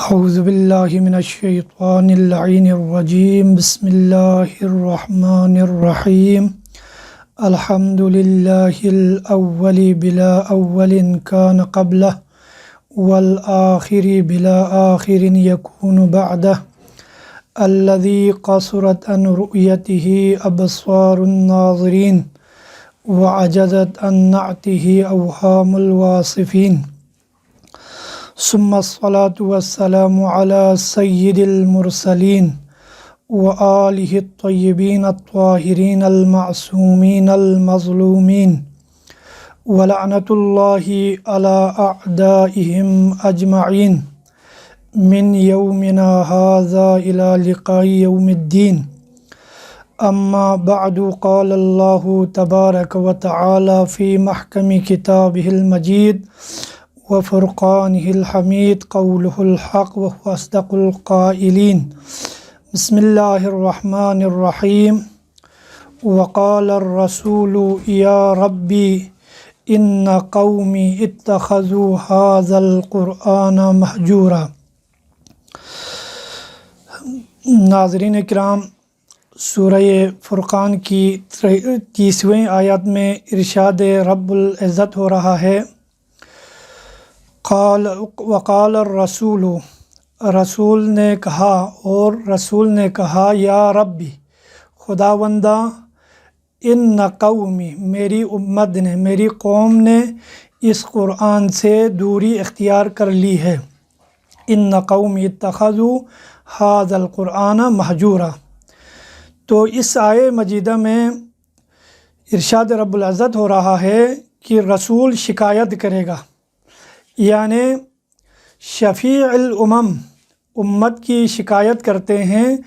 اعوذ باللہ من الشیطان اللعین الرجیم بسم اللہ الرحمن الرحیم الحمد للہ الاول بلا اول کان قبلہ والآخر بلا آخر یکون بعدہ الذی قصرت عن رؤیتہ ابصار الناظرین وعجزت عن نعتہ اوہام الواصفین ثم الصلاة والسلام على سید المرسلین وآلہ الطیبین الطاہرین المعصومین المظلومین ولعنۃ اللہ علی اعدائہم اجمعین من یومنا ھذا الی لقاء یوم الدین اما بعد قال اللہ تبارک وتعالی فی محکم کتابہ المجید وفرقانہ الحمید قولہ الحق وهو اصدق القائلین بسم اللہ الرحمن الرحیم وقال الرسول یا ربی ان قومی اتخذوا ھذا القرآن مہجورا۔ ناظرین کرام، سورہ فرقان کی 30ویں آیت میں ارشاد رب العزت ہو رہا ہے، وقال الرسول، رسول نے کہا، اور رسول نے کہا، یا ربی، خداوندہ، ان قومی، میری امت نے، میری قوم نے اس قرآن سے دوری اختیار کر لی ہے۔ ان قومی اتخذوا ھذا القرآن مہجورا۔ تو اس آیے مجیدہ میں ارشاد رب العزت ہو رہا ہے کہ رسول شکایت کرے گا، یعنی شفیع الامم، امت کی شکایت کرتے ہیں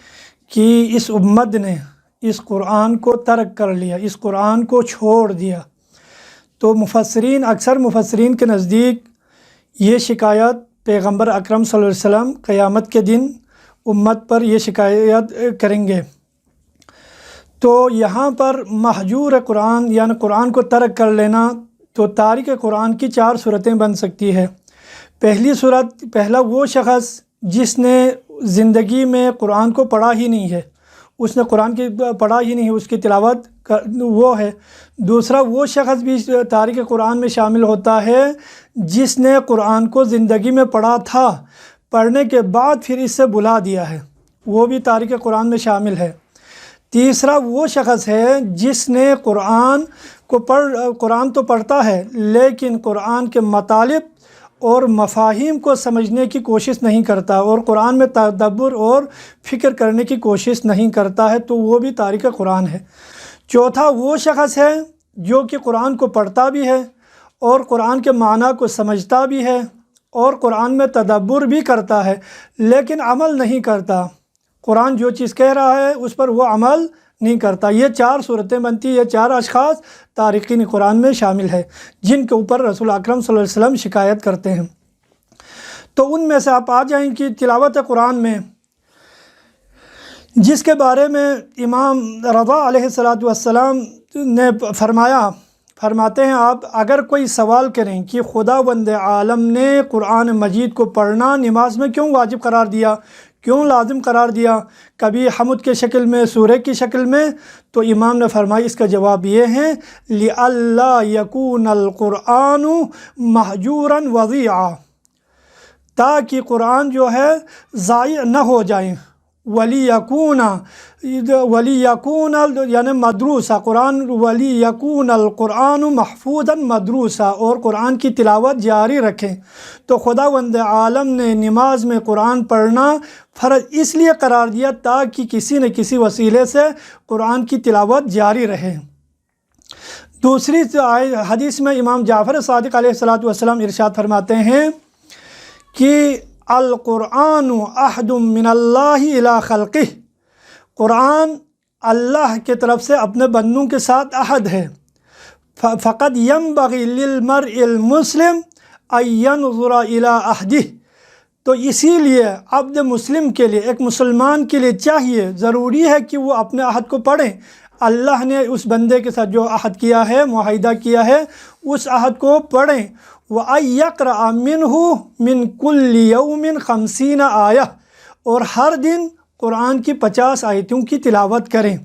کہ اس امت نے اس قرآن کو ترک کر لیا، اس قرآن کو چھوڑ دیا۔ تو مفسرین، اکثر مفسرین کے نزدیک یہ شکایت پیغمبر اکرم صلی اللہ علیہ وسلم قیامت کے دن امت پر یہ شکایت کریں گے۔ تو یہاں پر مہجور قرآن یعنی قرآن کو ترک کر لینا، تو تارک قرآن کی 4 صورتیں بن سکتی ہے۔ پہلی صورت، پہلا وہ شخص جس نے زندگی میں قرآن کو پڑھا ہی نہیں ہے، اس نے قرآن کی پڑھا ہی نہیں ہے، اس کی تلاوت وہ ہے۔ دوسرا وہ شخص بھی تارک قرآن میں شامل ہوتا ہے جس نے قرآن کو زندگی میں پڑھا تھا، پڑھنے کے بعد پھر اس سے بھلا دیا ہے، وہ بھی تارک قرآن میں شامل ہے۔ تیسرا وہ شخص ہے جس نے قرآن تو پڑھتا ہے لیکن قرآن کے مطالب اور مفاہیم کو سمجھنے کی کوشش نہیں کرتا، اور قرآن میں تدبر اور فکر کرنے کی کوشش نہیں کرتا ہے، تو وہ بھی تارک قرآن ہے۔ چوتھا وہ شخص ہے جو کہ قرآن کو پڑھتا بھی ہے اور قرآن کے معنی کو سمجھتا بھی ہے اور قرآن میں تدبر بھی کرتا ہے لیکن عمل نہیں کرتا، قرآن جو چیز کہہ رہا ہے اس پر وہ عمل نہیں کرتا۔ یہ 4 صورتیں بنتی، یہ 4 اشخاص تارکین قرآن میں شامل ہے جن کے اوپر رسول اکرم صلی اللہ علیہ وسلم شکایت کرتے ہیں۔ تو ان میں سے آپ آ جائیں کہ تلاوت قرآن میں، جس کے بارے میں امام رضا علیہ السلام نے فرماتے ہیں، آپ اگر کوئی سوال کریں کہ خداوند عالم نے قرآن مجید کو پڑھنا نماز میں کیوں واجب قرار دیا، کیوں لازم قرار دیا، کبھی حمد کے شکل میں، سورہ کی شکل میں، تو امام نے فرمایا اس کا جواب یہ ہے، لِأَلَّا يَكُونَ الْقُرْآنُ مَحْجُورًا وَضِيعًا، تاکہ قرآن جو ہے ضائع نہ ہو جائیں۔ وَلِيَكُونَ یعنی مدروسا، وَلِيَكُونَ الْقُرْآنُ مَحْفُوظًا مدروسا، اور قرآن کی تلاوت جاری رکھیں۔ تو خداوند عالم نے نماز میں قرآن پڑھنا فرض اس لیے قرار دیا تاکہ کسی نہ کسی وسیلے سے قرآن کی تلاوت جاری رہے۔ دوسری حدیث میں امام جعفر صادق علیہ السلام ارشاد فرماتے ہیں کہ القرآن عہد من اللہ الی خلقہ، قرآن اللہ کے طرف سے اپنے بندوں کے ساتھ عہد ہے۔ فقد ينبغي للمرء المسلم ان ينظر الى عہدہ، تو اسی لیے عبد مسلم کے لیے، ایک مسلمان کے لیے چاہیے، ضروری ہے کہ وہ اپنے عہد کو پڑھیں، اللہ نے اس بندے کے ساتھ جو عہد کیا ہے، معاہدہ کیا ہے، اس عہد کو پڑھیں، वअयक़रा मिन्हु मिन कुल्लि यौमिन 50 आया, और हर दिन कुरान की 50 आयतों की तिलावत करें।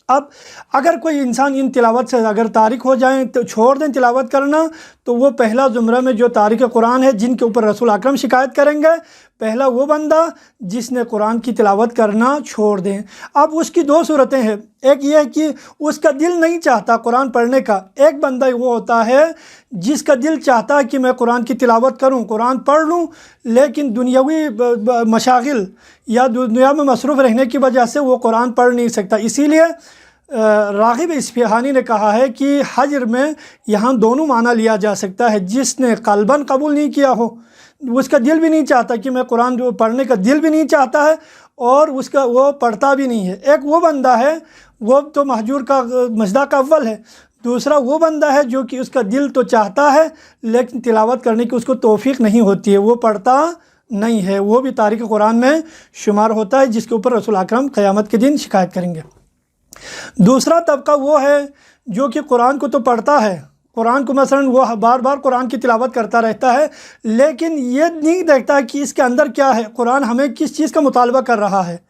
अब अगर कोई इंसान इन तिलावत से अगर तारिक हो जाए तो छोड़ दें तिलावत करना, तो वो पहला ज़ुमरा में जो तारिक कुरान है, जिनके ऊपर रसूल अकरम शिकायत करेंगे, पहला वो बंदा जिसने कुरान की तिलावत करना छोड़ दें। अब उसकी दो सूरतें हैं, एक ये है कि उसका दिल नहीं चाहता कुरान पढ़ने का, एक बंदा वो होता है जिसका दिल चाहता है कि मैं कुरान की तिलावत करूं, कुरान पढ़ लूं, लेकिन दुनियावी मशागिल या दुनिया में मसरूफ़ रहने की वजह से वो कुरान पढ़ नहीं सकता। इसीलिए राग़िब इस्फ़हानी ने कहा है कि हज्र में यहाँ दोनों माना लिया जा सकता है, जिसने क़ल्बन कबूल नहीं किया हो, उसका दिल भी नहीं चाहता कि मैं कुरान जो पढ़ने का दिल भी नहीं चाहता है और उसका वो पढ़ता भी नहीं है। एक वो बंदा है, वो तो महजूर का मज़दाक़ अव्वल है। दूसरा वो बंदा है जो कि उसका दिल तो चाहता है लेकिन तिलावत करने की उसको तौफ़ीक़ नहीं होती है, वो पढ़ता नहीं है, वो भी तारिक कुरान में शुमार होता है, जिसके ऊपर रसूल अकरम क़यामत के दिन शिकायत करेंगे। दूसरा तबका वो है जो कि कुरान को तो पढ़ता है, कुरान को मसलन वो बार बार कुरान की तिलावत करता रहता है, लेकिन ये नहीं देखता कि इसके अंदर क्या है, कुरान हमें किस चीज़ का मुतालबा कर रहा है,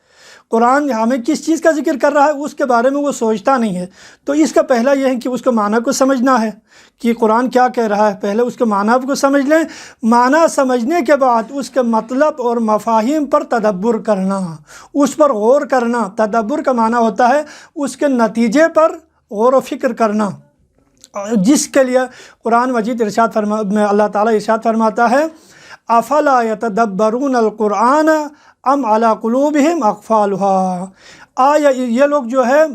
कुरान हमें किस चीज़ का ज़िक्र कर रहा है, उसके बारे में वो सोचता नहीं है। तो इसका पहला यह है कि उसको माना को समझना है कि कुरान क्या कह रहा है, पहले उसके माना को समझ लें। माना समझने के बाद उसके मतलब और मफ़ाहिम पर तदब्बुर करना, उस पर गौर करना। तदब्बुर का माना होता है उसके नतीजे पर गौर व फ़िक्र करना, जिसके लिए कुरान मजीद में अल्लाह ताला इरशाद फरमाता है, अफ़ला यतदब्बरून कुरान अम अला कुलूबिहिम अक़फ़ालुहा। आया ये लोग जो है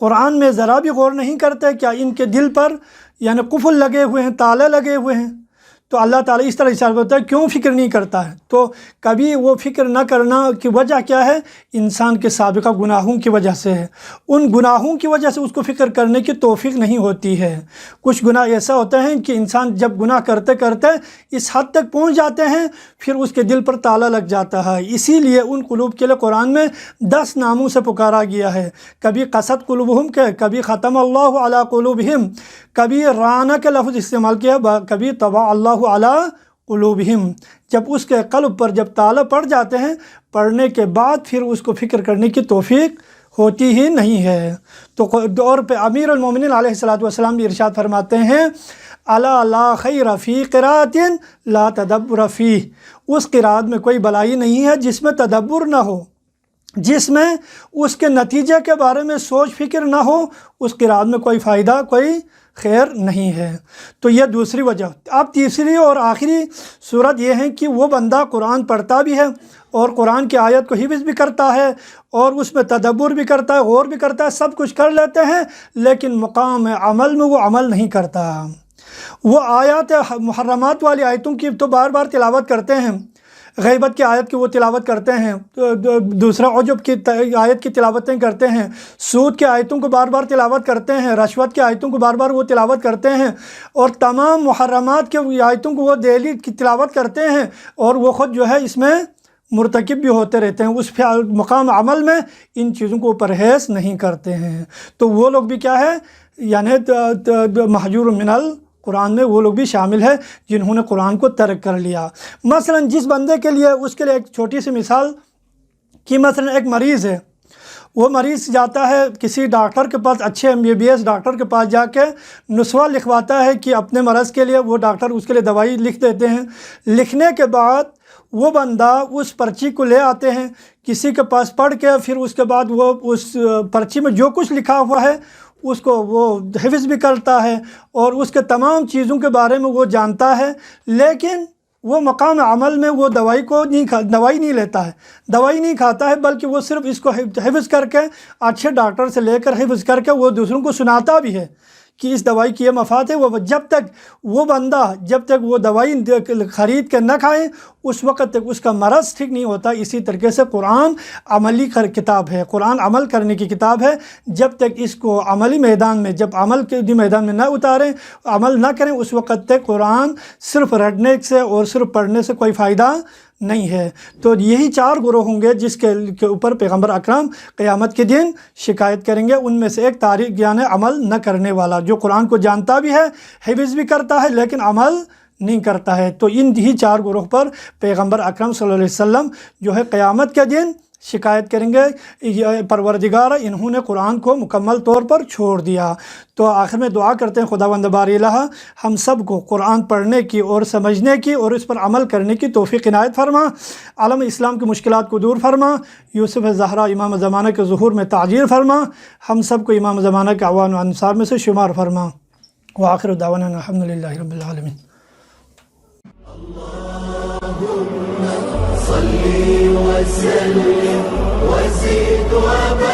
कुरान में ज़रा भी गौर नहीं करते, क्या इनके दिल पर यानी कुफल लगे हुए हैं, ताले लगे हुए हैं। तो अल्लाह ताला इस तरह इशारा होता है, क्यों फ़िक्र नहीं करता है? तो कभी वो फ़िक्र न करना की वजह क्या है? इंसान के साबिक़ा गुनाहों की वजह से है। उन गुनाहों की वजह से उसको फ़िक्र करने की तौफ़ीक़ नहीं होती है। कुछ गुनाह ऐसा होते हैं कि इंसान जब गुनाह करते करते इस हद तक पहुँच जाते हैं, फिर उसके दिल पर ताला लग जाता है। इसीलिए उन कुलूब के लिए कुरान में 10 नामों से पुकारा गया है। कभी क़सद कुलूबुहुम के, कभी ख़तम अल्लाहु अला कुलूबिहिम, कभी राना के लफ्ज़ इस्तेमाल किया, कभी तबा अल्लाहु अला कुलूबिहिम। जब उसके क़ल्ब पर जब ताला पड़ जाते हैं, पढ़ने के बाद फिर उसको फ़िक्र करने की तौफ़ीक़ होती ही नहीं है। तो दौर पे अमीरुल मोमिनीन अलैहिस्सलातु वस्सलाम भी इरशाद फरमाते हैं, अला ला खैर फ़ी क़िराअतिन ला तदब्बुर फ़ीह। उस क़िराअत में कोई भलाई नहीं है जिसमें तदब्बुर ना हो, जिसमें उसके नतीजे के बारे में सोच फ़िक्र ना हो, उस क़िराअत में कोई फ़ायदा, कोई खैर नहीं है। तो यह दूसरी वजह। अब तीसरी और आखिरी सूरत यह है कि वो बंदा कुरान पढ़ता भी है और कुरान की आयत को हिफ्ज़ भी करता है और उसमें तदब्बुर भी करता है, गौर भी करता है, सब कुछ कर लेते हैं, लेकिन मकाम अमल में वो अमल नहीं करता। वो आयत मुहर्रमात वाली आयतों की तो बार बार तिलावत करते हैं, गैबत की आयत की वो तिलावत करते हैं, तो दूसरा उजुब की आयत की तिलावतें करते हैं, सूद की आयतों को बार बार तिलावत करते हैं, रश्वत की आयतों को बार बार वो तिलावत करते हैं, और तमाम मुहर्रमात के आयतों को वो डेली की तिलावत करते हैं, और वो ख़ुद जो है इसमें मुर्तकिब भी होते रहते हैं। उस मकाम अमल में इन चीज़ों को परहेज़ नहीं करते हैं। तो वो लोग भी क्या है, यानी महजूर मिनल कुरान में वो लोग भी शामिल है जिन्होंने कुरान को तर्क कर लिया। मसलन जिस बंदे के लिए, उसके लिए एक छोटी सी मिसाल कि मसलन एक मरीज़ है, वो मरीज़ जाता है किसी डॉक्टर के पास, अच्छे MBBS डॉक्टर के पास जाके नुस्खा लिखवाता है कि अपने मरज़ के लिए, वो डॉक्टर उसके लिए दवाई लिख देते हैं। लिखने के बाद वो बंदा उस पर्ची को ले आते हैं किसी के पास पढ़ के, फिर उसके बाद वो उस पर्ची में जो कुछ लिखा हुआ है उसको वो हिफ्ज़ भी करता है और उसके तमाम चीज़ों के बारे में वो जानता है, लेकिन वो मकाम अमल में वो दवाई नहीं लेता है, दवाई नहीं खाता है, बल्कि वो सिर्फ़ इसको हिफ्ज़ करके, अच्छे डॉक्टर से लेकर हिफ्ज़ करके वो दूसरों को सुनाता भी है कि इस दवाई की ये मफ़ाद है। वो जब तक वो बंदा वो दवाई ख़रीद कर न खाए, उस वक़्त तक उसका मरज़ ठीक नहीं होता। इसी तरीके से कुरान अमली किताब है, कुरान अमल करने की किताब है। जब तक इसको अमली मैदान में, जब अमल के मैदान में न उतारें, अमल न करें, उस वक़्त तक कुरान सिर्फ़ रटने से और सिर्फ़ पढ़ने से कोई फ़ायदा نہیں ہے۔ تو یہی 4 گروہ ہوں گے جس کے اوپر پیغمبر اکرم قیامت کے دن شکایت کریں گے۔ ان میں سے ایک تاریک یعنی عمل نہ کرنے والا، جو قرآن کو جانتا بھی ہے، حفظ بھی کرتا ہے، لیکن عمل نہیں کرتا ہے۔ تو ان ہی 4 گروہ پر پیغمبر اکرم صلی اللہ علیہ وسلم جو ہے قیامت کے دن شکایت کریں گے، پروردگار انہوں نے قرآن کو مکمل طور پر چھوڑ دیا۔ تو آخر میں دعا کرتے ہیں خداوند باری الہ ہم سب کو قرآن پڑھنے کی اور سمجھنے کی اور اس پر عمل کرنے کی توفیق عنایت فرما، عالم اسلام کی مشکلات کو دور فرما، یوسف زہرا امام زمانہ کے ظہور میں تعجیل فرما، ہم سب کو امام زمانہ کے اعوان و انصار میں سے شمار فرما۔ وآخر دعوانا الحمدللہ رب العالمین۔ صل وسلم وزد وبارك